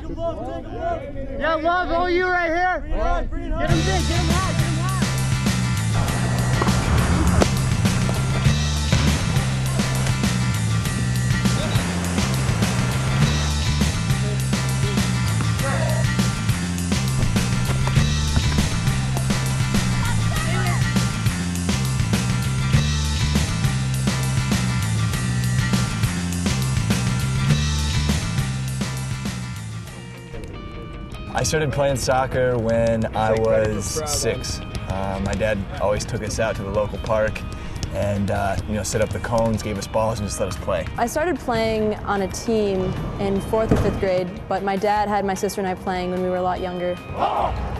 Yeah, love, all you right here. Get him big, get him high, get him high. I started playing soccer when I was 6. My dad always took us out to the local park and set up the cones, gave us balls, and just let us play. I started playing on a team in 4th or 5th grade, but my dad had my sister and I playing when we were a lot younger.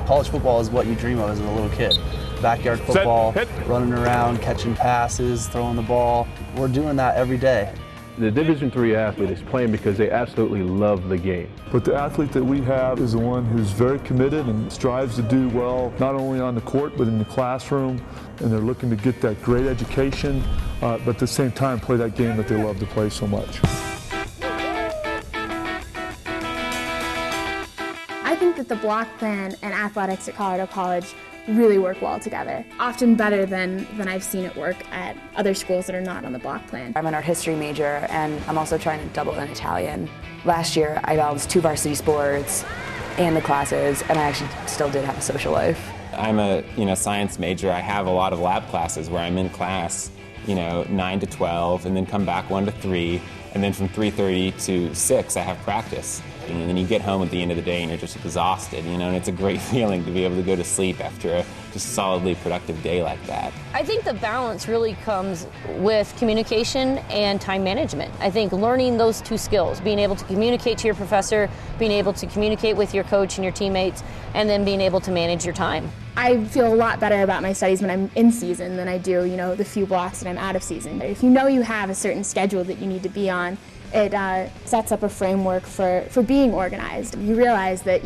College football is what you dream of as a little kid. Backyard football, running around, catching passes, throwing the ball. We're doing that every day. The Division III athlete is playing because they absolutely love the game. But the athlete that we have is the one who's very committed and strives to do well, not only on the court, but in the classroom. And they're looking to get that great education, but at the same time play that game that they love to play so much. I think that the block plan and athletics at Colorado College really work well together, often better than I've seen it work at other schools that are not on the block plan. I'm an art history major and I'm also trying to double in Italian. Last year I balanced 2 varsity sports and the classes, and I actually still did have a social life. I'm a science major. I have a lot of lab classes where I'm in class 9 to 12 and then come back 1 to 3, and then from 3:30 to 6 I have practice. And then you get home at the end of the day and you're just exhausted, and it's a great feeling to be able to go to sleep after a just solidly productive day like that. I think the balance really comes with communication and time management. I think learning those 2 skills, being able to communicate to your professor, being able to communicate with your coach and your teammates, and then being able to manage your time. I feel a lot better about my studies when I'm in season than I do, the few blocks that I'm out of season. If you have a certain schedule that you need to be on, it sets up a framework for being organized. You realize that,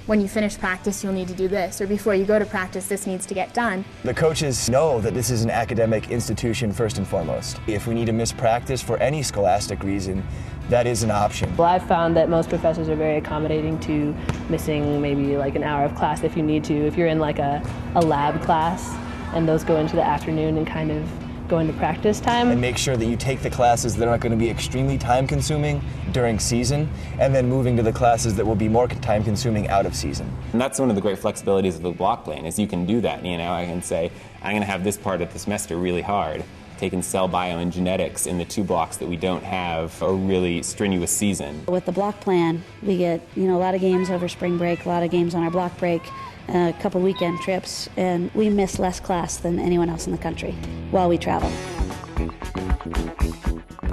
when you finish practice, you'll need to do this, or before you go to practice, this needs to get done. The coaches know that this is an academic institution first and foremost. If we need to miss practice for any scholastic reason, that is an option. Well, I've found that most professors are very accommodating to missing maybe like an hour of class if you need to. If you're in like a lab class and those go into the afternoon and kind of go into practice time. And make sure that you take the classes that are going to be extremely time consuming during season, and then moving to the classes that will be more time consuming out of season. And that's one of the great flexibilities of the block plan, is you can do that. I can say, I'm going to have this part of the semester really hard. Taking cell bio and genetics in the 2 blocks that we don't have a really strenuous season. With the block plan, we get a lot of games over spring break, a lot of games on our block break, a couple weekend trips, and we miss less class than anyone else in the country while we travel.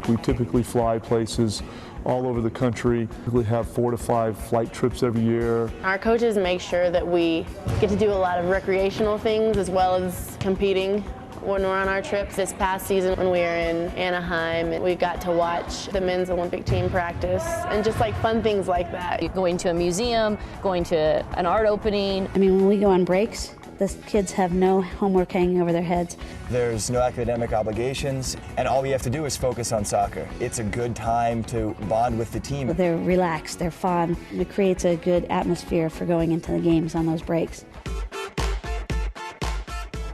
We typically fly places all over the country. We have 4 to 5 flight trips every year. Our coaches make sure that we get to do a lot of recreational things as well as competing when we're on our trips. This past season when we were in Anaheim, we got to watch the men's Olympic team practice and just like fun things like that. Going to a museum, going to an art opening. When we go on breaks, the kids have no homework hanging over their heads. There's no academic obligations, and all we have to do is focus on soccer. It's a good time to bond with the team. They're relaxed, they're fun. It creates a good atmosphere for going into the games on those breaks.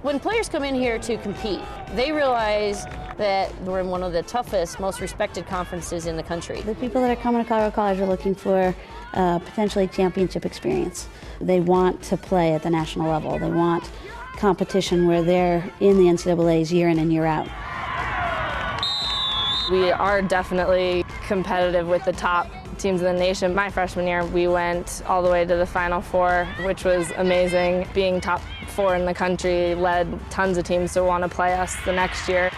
When players come in here to compete, they realize that we're in one of the toughest, most respected conferences in the country. The people that are coming to Colorado College are looking for potentially championship experience. They want to play at the national level. They want competition where they're in the NCAAs year in and year out. We are definitely competitive with the top teams in the nation. My freshman year, we went all the way to the Final Four, which was amazing. Being top 4 in the country led tons of teams to want to play us the next year.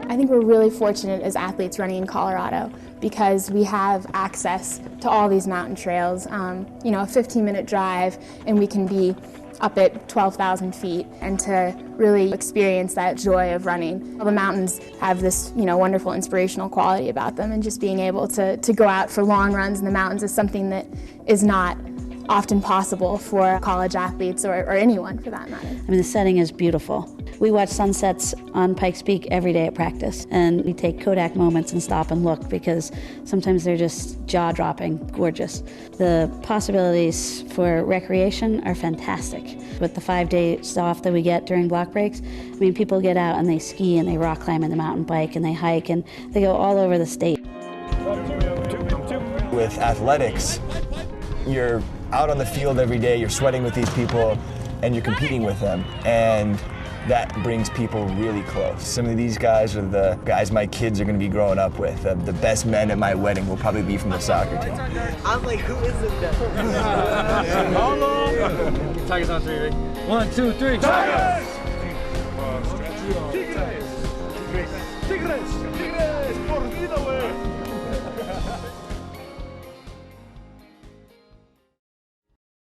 I think we're really fortunate as athletes running in Colorado because we have access to all these mountain trails. A 15-minute drive, and we can be up at 12,000 feet, and to really experience that joy of running. The mountains have this, wonderful inspirational quality about them, and just being able to go out for long runs in the mountains is something that is not often possible for college athletes or anyone for that matter. The setting is beautiful. We watch sunsets on Pikes Peak every day at practice, and we take Kodak moments and stop and look because sometimes they're just jaw-dropping gorgeous. The possibilities for recreation are fantastic. With the 5 days off that we get during block breaks, I mean, people get out and they ski and they rock climb and they mountain bike and they hike and they go all over the state. With athletics, you're out on the field every day, you're sweating with these people, and you're competing with them, and that brings people really close. Some of these guys are the guys my kids are going to be growing up with. The best men at my wedding will probably be from the soccer team. I'm like, who is it then? Tigers on 3, ready? 1, 2, 3. Tigers! Tigres!